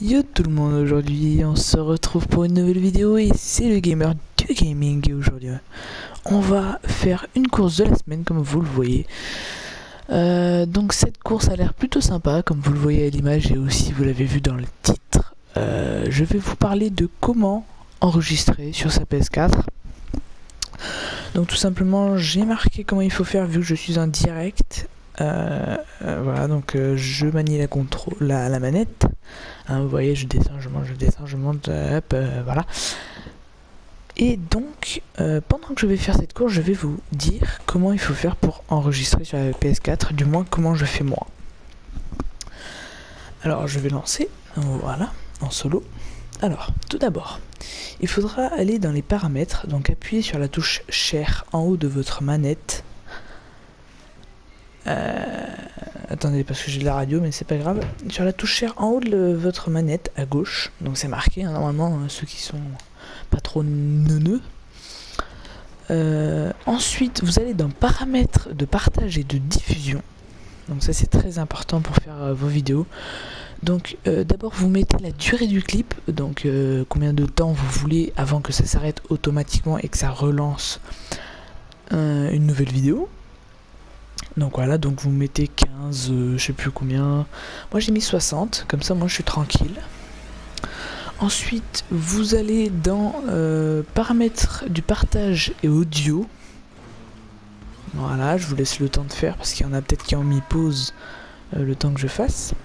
Yo tout le monde, aujourd'hui on se retrouve pour une nouvelle vidéo et c'est le gamer du gaming. Et aujourd'hui on va faire une course de la semaine comme vous le voyez. Donc cette course a l'air plutôt sympa comme vous le voyez à l'image et aussi vous l'avez vu dans le titre. Je vais vous parler de comment enregistrer sur sa PS4. Donc tout simplement j'ai marqué comment il faut faire vu que je suis en direct. Voilà, donc je manie la manette. Hein, vous voyez, je descends, je monte, hop, voilà. Et donc, pendant que je vais faire cette course, je vais vous dire comment il faut faire pour enregistrer sur la PS4, du moins comment je fais moi. Alors, je vais lancer, voilà, en solo. Alors, tout d'abord, il faudra aller dans les paramètres, donc appuyer sur la touche Share en haut de votre manette. Attendez, parce que j'ai de la radio, mais c'est pas grave. Sur la touche Share en haut de votre manette, à gauche, donc c'est marqué, hein, normalement, ceux qui sont pas trop neuneux. Ensuite, vous allez dans paramètres de partage et de diffusion. Donc ça, c'est très important pour faire vos vidéos. Donc d'abord, vous mettez la durée du clip, donc combien de temps vous voulez avant que ça s'arrête automatiquement et que ça relance une nouvelle vidéo. Donc voilà, donc vous mettez 15, je sais plus combien. Moi j'ai mis 60, comme ça moi je suis tranquille. Ensuite, vous allez dans paramètres du partage et audio. Voilà, je vous laisse le temps de faire parce qu'il y en a peut-être qui ont mis pause le temps que je fasse.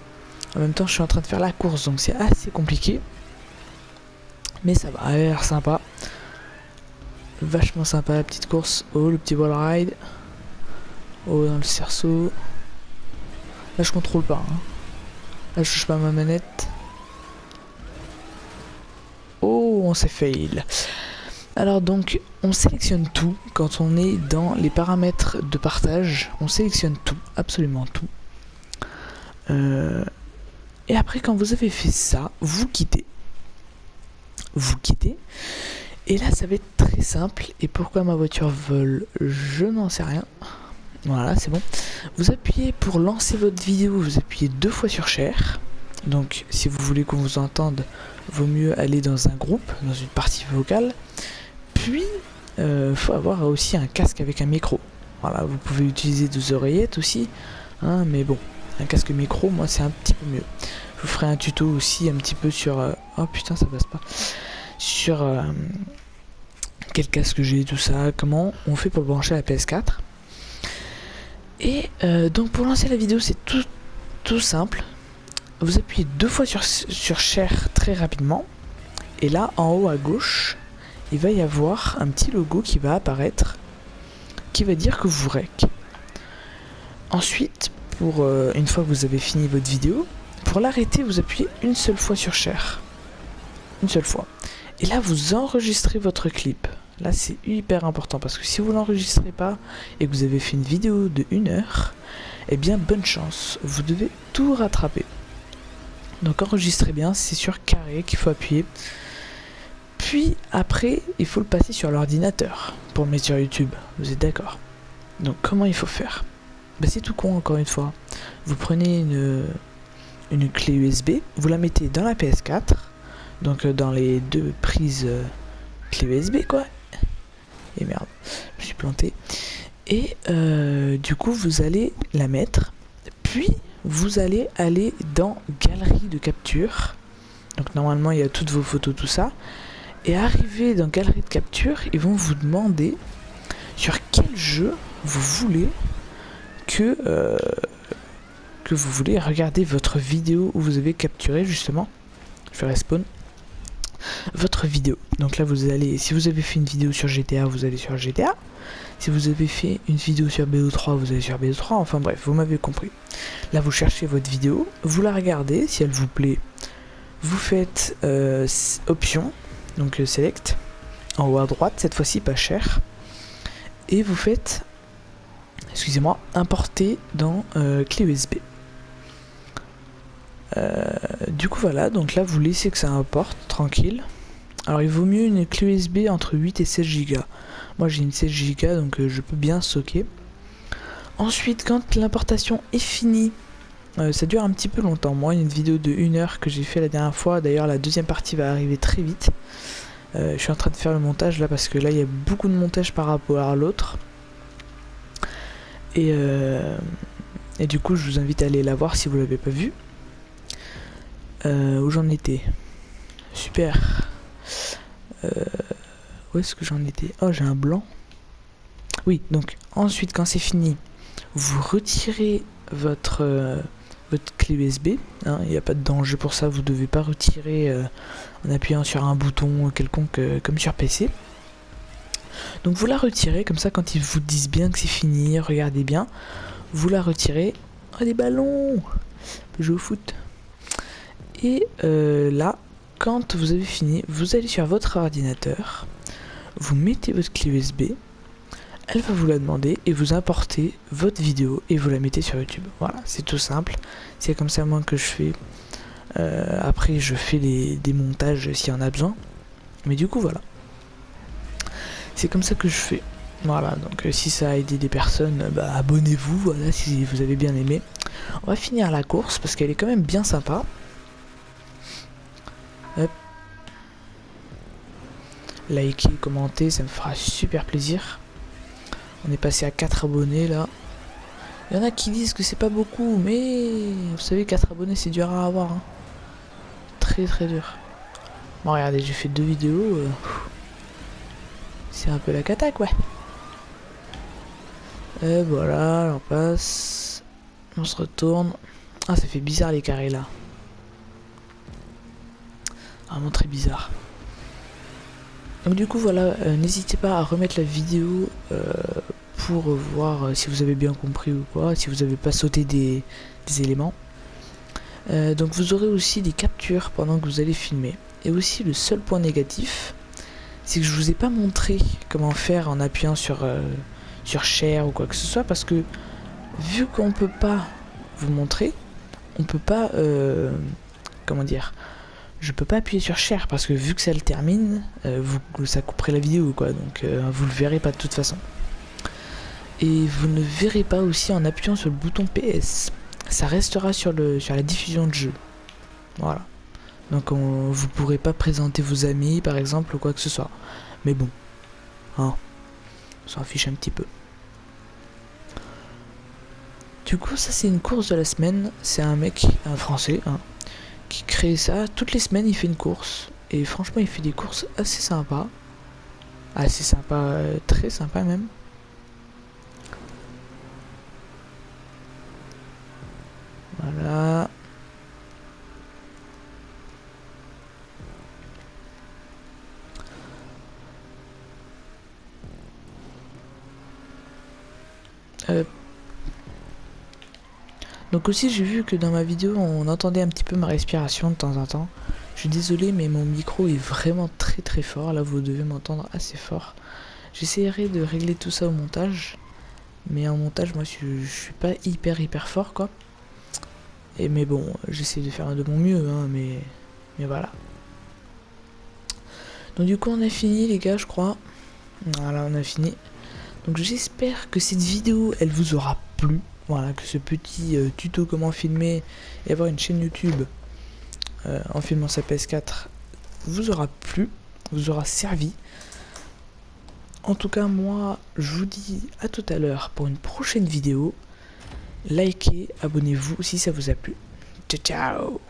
En même temps, je suis en train de faire la course, donc c'est assez compliqué. Mais ça va, elle a l'air sympa. Vachement sympa la petite course. Oh, le petit wall ride. Oh, dans le cerceau. Là, je contrôle pas. Hein. Là, je touche pas ma manette. Oh, on s'est fail. Alors donc, on sélectionne tout quand on est dans les paramètres de partage. On sélectionne tout, absolument tout. Et après, quand vous avez fait ça, vous quittez. Vous quittez. Et là, ça va être très simple. Et pourquoi ma voiture vole, je n'en sais rien. Voilà, c'est bon. Vous appuyez pour lancer votre vidéo, vous appuyez 2 fois sur Share. Donc, si vous voulez qu'on vous entende, vaut mieux aller dans un groupe, dans une partie vocale. Puis, faut avoir aussi un casque avec un micro. Voilà, vous pouvez utiliser 2 oreillettes aussi, hein, mais bon, un casque micro, moi, c'est un petit peu mieux. Je vous ferai un tuto aussi un petit peu sur... oh putain, ça passe pas. Sur quel casque j'ai, tout ça, comment on fait pour le brancher à la PS4. Et donc pour lancer la vidéo, c'est tout simple. Vous appuyez 2 fois sur Share très rapidement. Et là, en haut à gauche, il va y avoir un petit logo qui va apparaître, qui va dire que vous rec. Ensuite, pour une fois que vous avez fini votre vidéo, pour l'arrêter, vous appuyez une seule fois sur Share. Une seule fois. Et là, vous enregistrez votre clip. Là, c'est hyper important parce que si vous l'enregistrez pas et que vous avez fait une vidéo de 1 heure, eh bien, bonne chance. Vous devez tout rattraper. Donc, enregistrez bien. C'est sur carré qu'il faut appuyer. Puis, après, il faut le passer sur l'ordinateur pour le mettre sur YouTube. Vous êtes d'accord? Donc, comment il faut faire? Bah, c'est tout con, encore une fois. Vous prenez une clé USB, vous la mettez dans la PS4. Donc dans les 2 prises clé USB quoi. Et merde, je me suis planté. Et du coup vous allez la mettre. Puis vous allez aller dans galerie de capture. Donc normalement il y a toutes vos photos, tout ça. Et arrivé dans galerie de capture, ils vont vous demander sur quel jeu vous voulez que vous voulez regarder votre vidéo où vous avez capturé justement. Je vais respawn votre vidéo. Donc là vous allez, si vous avez fait une vidéo sur GTA, vous allez sur GTA. Si vous avez fait une vidéo sur BO3, vous allez sur BO3. Enfin bref, vous m'avez compris. Là vous cherchez votre vidéo, vous la regardez, si elle vous plaît, vous faites option, donc select, en haut à droite, cette fois-ci pas cher. Et vous faites, excusez-moi, importer dans clé USB. Du coup voilà, donc là vous laissez que ça importe, tranquille. Alors il vaut mieux une clé USB entre 8 et 16 Go. Moi j'ai une 16 Go donc je peux bien stocker. Ensuite quand l'importation est finie, Ça dure un petit peu longtemps. Moi, une vidéo de 1 heure que j'ai fait la dernière fois. D'ailleurs, la deuxième partie va arriver très vite. Je suis en train de faire le montage là parce que là, il y a beaucoup de montage par rapport à l'autre. Et du coup, je vous invite à aller la voir si vous l'avez pas vue. Où j'en étais? Super. Où est-ce que j'en étais? Oh, j'ai un blanc. Oui, donc ensuite, quand c'est fini, vous retirez votre clé USB. Hein, il n'y a pas de danger pour ça. Vous ne devez pas retirer en appuyant sur un bouton quelconque comme sur PC. Donc vous la retirez, comme ça quand ils vous disent bien que c'est fini, regardez bien, vous la retirez. Oh, des ballons! Je joue au foot. Et là, quand vous avez fini, vous allez sur votre ordinateur, vous mettez votre clé USB, elle va vous la demander et vous importez votre vidéo et vous la mettez sur YouTube. Voilà, c'est tout simple. C'est comme ça moi que je fais. Après, je fais des montages s'il y en a besoin. Mais du coup, voilà. C'est comme ça que je fais. Voilà, donc si ça a aidé des personnes, bah, abonnez-vous, voilà, si vous avez bien aimé. On va finir la course parce qu'elle est quand même bien sympa. Hop. Likez, commentez, ça me fera super plaisir. On est passé à 4 abonnés là. Il y en a qui disent que c'est pas beaucoup, mais vous savez, 4 abonnés c'est dur à avoir. Hein. Très très dur. Bon, regardez, j'ai fait 2 vidéos. C'est un peu la cata quoi. Et voilà, on passe. On se retourne. Ah, ça fait bizarre les carrés là. Vraiment très bizarre. Donc du coup voilà, n'hésitez pas à remettre la vidéo pour voir si vous avez bien compris ou quoi, si vous n'avez pas sauté des éléments. Donc vous aurez aussi des captures pendant que vous allez filmer. Et aussi le seul point négatif, c'est que je vous ai pas montré comment faire en appuyant sur Share ou quoi que ce soit, parce que vu qu'on peut pas vous montrer, on peut pas, comment dire, je peux pas appuyer sur Share parce que vu que ça le termine, ça couperait la vidéo quoi, donc vous le verrez pas de toute façon. Et vous ne verrez pas aussi en appuyant sur le bouton PS. Ça restera sur la diffusion de jeu. Voilà. Donc vous pourrez pas présenter vos amis par exemple ou quoi que ce soit. Mais bon, hein, on s'en fiche un petit peu. Du coup ça c'est une course de la semaine. C'est un mec, un français, hein, qui crée ça. Toutes les semaines il fait une course. Et franchement il fait des courses assez sympas. Assez sympa, très sympa même. Voilà. Donc aussi j'ai vu que dans ma vidéo on entendait un petit peu ma respiration de temps en temps. Je suis désolé mais mon micro est vraiment très très fort. Là vous devez m'entendre assez fort. J'essaierai de régler tout ça au montage. Mais en montage moi je suis pas hyper fort quoi. Et mais bon j'essaie de faire de mon mieux hein, mais voilà. Donc du coup on a fini les gars je crois. Voilà on a fini. Donc j'espère que cette vidéo elle vous aura plu. Voilà, que ce petit tuto comment filmer et avoir une chaîne YouTube en filmant sa PS4 vous aura plu, vous aura servi. En tout cas moi je vous dis à tout à l'heure pour une prochaine vidéo. Likez, abonnez-vous si ça vous a plu. Ciao ciao.